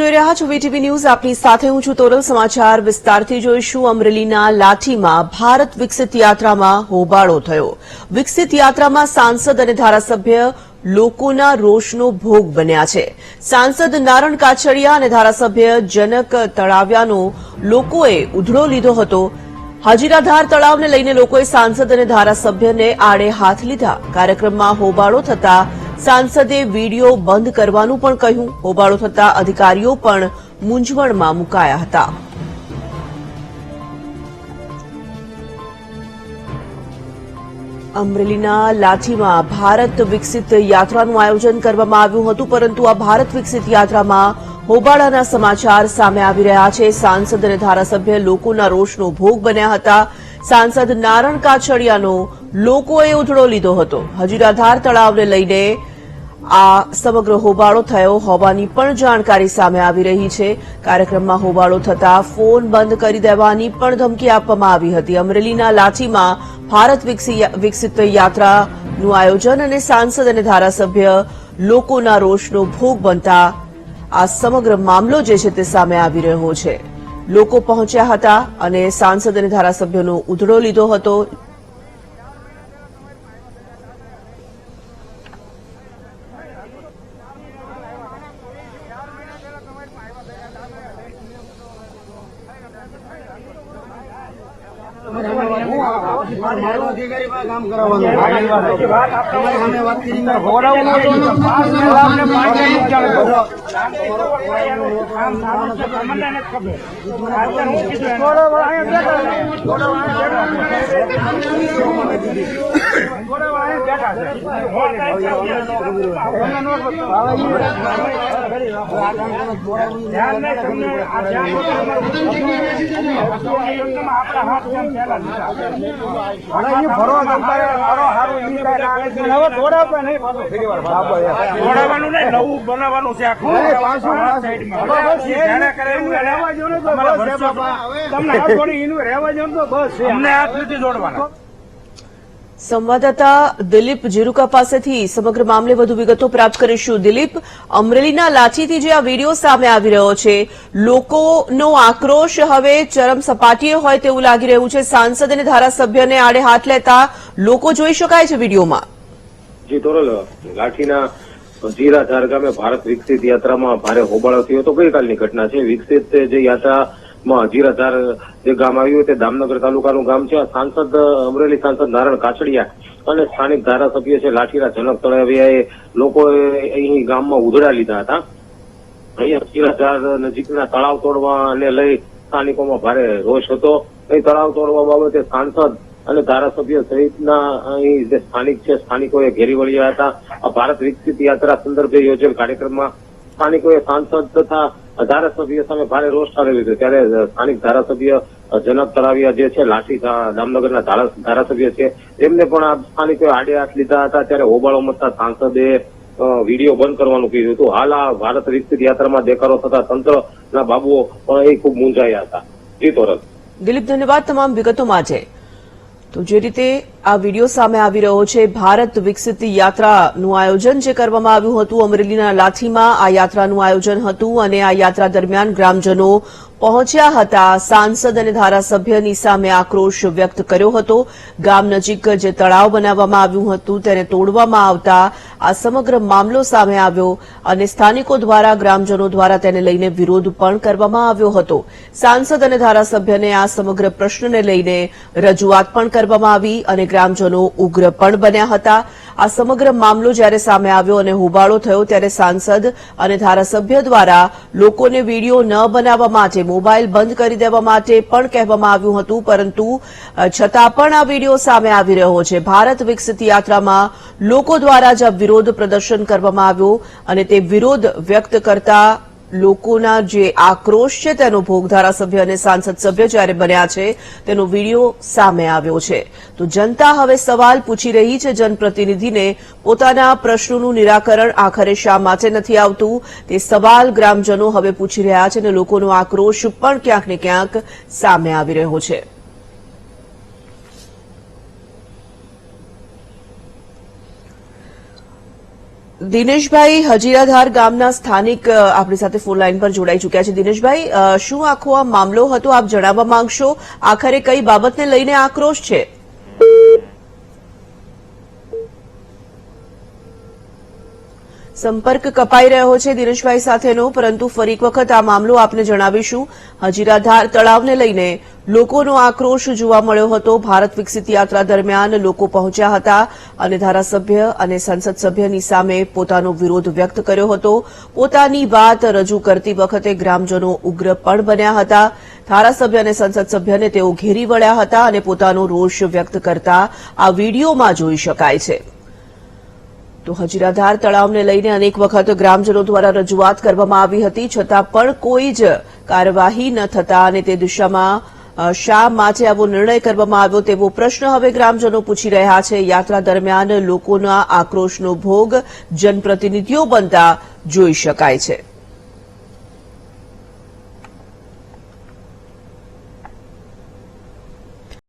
જોઈ રહ્યા છો વીટીવી ન્યૂઝ। આપની સાથે હું છું તોરલ। સમાચાર વિસ્તારથી જોઈશું। અમરેલીના લાઠીમાં ભારત વિકસિત યાત્રામાં હોબાળો થયો। વિકસિત યાત્રામાં સાંસદ અને ધારાસભ્ય લોકોના રોષનો ભોગ બન્યા છે। સાંસદ નારણ કાછડિયા અને ધારાસભ્ય જનક તળાવિયાનો લોકોએ ઉધડો લીધો હતો। હજીરાધાર તળાવને લઈને લોકોએ સાંસદ અને ધારાસભ્યને આડે હાથ લીધા। કાર્યક્રમમાં હોબાળો થતા સાંસદે વીડિયો બંધ કરવાનું પણ કહ્યું। હોબાળો થતા અધિકારીઓ પણ મૂંઝવણમાં મુકાયા હતા। અમરેલીના લાઠીમાં ભારત વિકસિત યાત્રાનું આયોજન કરવામાં આવ્યું હતું, પરંતુ આ ભારત વિકસિત યાત્રામાં હોબાળાના સમાચાર સામે આવી રહ્યા છે। સાંસદ અને ધારાસભ્ય લોકોના રોષનો ભોગ બન્યા હતા। સાંસદ નારણ કાછડિયાનો લોકોએ ઉધડો લીધો હતો। હજીરાધાર તળાવને લઈને આ સમગ્ર હોબાળો થયો હોવાની પણ જાણકારી સામે આવી રહી છે। કાર્યક્રમમાં હોબાળો થતા ફોન બંધ કરી દેવાની પણ ધમકી આપવામાં આવી હતી। અમરેલીના લાઠીમાં ભારત વિકસિત યાત્રાનું આયોજન અને સાંસદ અને ધારાસભ્ય લોકોના રોષનો ભોગ બનતા આ સમગ્ર મામલો જે છે તે સામે આવી રહ્યો છે। લોકો પહોંચ્યા હતા અને સાંસદ અને ધારાસભ્યનો ઉધડો લીધો હતો। સંવાદદાતા દિલીપ જીરુકા પાસેથી સમગ્ર મામલે વધુ વિગતો પ્રાપ્ત કરીશું। દિલીપ, અમરેલીના લાઠીથી જે આ વિડીયો સામે આવી રહ્યો છે, લોકોનો આક્રોશ હવે ચરમ સપાટીએ હોય તેવું લાગી રહ્યું છે। સાંસદ અને ધારાસભ્યને આડે હાથ લેતા લોકો જોઈ શકાય છે વિડીયોમાં। જી તોરલ, લાઠીના હજીરાધાર ગામે ભારત વિકસિત યાત્રામાં ભારે હોબાળો થયો તો ગઈકાલની ઘટના છે। વિકસિત જે યાત્રામાં હજીરાધાર જે ગામ આવ્યું તે દામનગર તાલુકાનું ગામ છે। સાંસદ અમરેલી સાંસદ નારણ કાછડિયા અને સ્થાનિક ધારાસભ્ય છે લાઠીના જનક તળાવિયાએ લોકોએ અહીં ગામમાં ઉધડા લીધા હતા। અહીંયા હજીરાધાર નજીકના તળાવ તોડવાને લઈ સ્થાનિકોમાં ભારે રોષ હતો। અહીં તળાવ તોડવા બાબતે સાંસદ અને ધારાસભ્ય સહિતના અહીં જે સ્થાનિક છે સ્થાનિકોએ ઘેરી વળ્યા હતા। આ ભારત વિકસિત યાત્રા સંદર્ભે યોજેલ કાર્યક્રમમાં સ્થાનિકોએ સાંસદ તથા ધારાસભ્ય સામે ભારે રોષ ઠાલવ્યો હતો। ત્યારે સ્થાનિક ધારાસભ્ય જનક તળાવિયા જે છે લાઠી દામનગરના ધારાસભ્ય છે તેમને પણ આ સ્થાનિકોએ આડે હાથ લીધા હતા। ત્યારે હોબાળો મચતા સાંસદે વિડીયો બંધ કરવાનું કીધું હતું। હાલ આ ભારત વિકસિત યાત્રામાં દેખાડો થતા તંત્રના બાબુઓ પણ એ ખૂબ મૂંઝાયા હતા। જી તોરલ। દિલીપ, ધન્યવાદ તમામ વિગતો માટે। તો જે રીતે આ વિડીયો સામે આવી રહ્યો છે, ભારત વિકસિત યાત્રાનું આયોજન જે કરવામાં આવ્યું હતું અમરેલીના લાઠીમાં આ યાત્રાનું આયોજન હતું અને આ યાત્રા દરમિયાન ગ્રામજનો પહોંચ્યા હતા। સાંસદ અને ધારાસભ્યની સામે આક્રોશ વ્યક્ત કર્યો હતો। ગામ નજીક જે તળાવ બનાવવામાં આવ્યું હતું તેને તોડવામાં આવતા આ સમગ્ર મામલો સામે આવ્યો અને સ્થાનિકો દ્વારા ગ્રામજનો દ્વારા તેને લઈને વિરોધ પણ કરવામાં આવ્યો હતો। સાંસદ અને ધારાસભ્યને આ સમગ્ર પ્રશ્નને લઈને રજૂઆત પણ કરવામાં આવી અને ગ્રામજનો ઉગ્ર પણ બન્યા હતા। આ સમગ્ર મામલો જ્યારે સામે આવ્યો અને હોબાળો થયો ત્યારે સાંસદ અને ધારાસભ્ય દ્વારા લોકોને વિડીયો ન બનાવવા માટે, મોબાઈલ બંધ કરી દેવા માટે પણ કહેવામાં આવ્યું હતું, પરંતુ છતાં પણ આ વિડીયો સામે આવી રહ્યો છે। ભારત વિકસિત યાત્રામાં લોકો દ્વારા જ વિરોધ પ્રદર્શન કરવામાં આવ્યો અને તે વિરોધ વ્યક્ત કરતા લોકોના જે આક્રોશ છે તેનો ભોગ ધારાસભ્ય અને સાંસદ સભ્ય જ્યારે બન્યા છે તેનો વિડીયો સામે આવ્યો છે। તો જનતા હવે સવાલ પૂછી રહી છે જનપ્રતિનિધિને, પોતાના પ્રશ્નોનું નિરાકરણ આખરે શા માટે નથી આવતું તે સવાલ ગ્રામજનો હવે પૂછી રહ્યા છે અને લોકોનો આક્રોશ પણ ક્યાંક ને ક્યાંક સામે આવી રહ્યો છે। દિનેશભાઈ, હજીરાધાર ગામના સ્થાનિક આપણી સાથે ફોન લાઈન પર જોડાઈ ચૂક્યા છે. દિનેશભાઈ, શું આખો આ મામલો હતો, આપ જણાવવા માંગશો? આખરે કઈ બાબતને લઈને આક્રોશ છે? સંપર્ક કપાઈ રહ્યો છે દિનેશભાઈ સાથેનો, પરંતુ ફરી એક વખત આ મામલો આપને જણાવીશું. હજીરાધાર તળાવને લઈને લોકોનો આક્રોશ જોવા મળ્યો હતો. ભારત વિકસિત યાત્રા દરમિયાન લોકો પહોંચ્યા હતા અને ધારાસભ્ય અને સંસદ સભ્યની સામે પોતાનો વિરોધ વ્યક્ત કર્યો હતો. પોતાની વાત રજૂ કરતી વખતે ગ્રામજનો ઉગ્ર પણ બન્યા હતા. ધારાસભ્ય અને સંસદ સભ્યને તેઓ ઘેરી વળ્યા હતા અને પોતાનો રોષ વ્યક્ત કરતા આ વીડિયોમાં જોઈ શકાય છે. તો હજીરાધાર તળાવને લઈને અનેક વખત ગ્રામજનો દ્વારા રજૂઆત કરવામાં આવી હતી, છતાં પણ કોઈ જ કાર્યવાહી ન થતા અને તે દિશામાં શા માટે આવો નિર્ણય કરવામાં આવ્યો તેવો પ્રશ્ન હવે ગ્રામજનો પૂછી રહ્યા છે. યાત્રા દરમિયાન લોકોના આક્રોશનો ભોગ જનપ્રતિનિધિઓ બનતા જોઈ શકાય છે.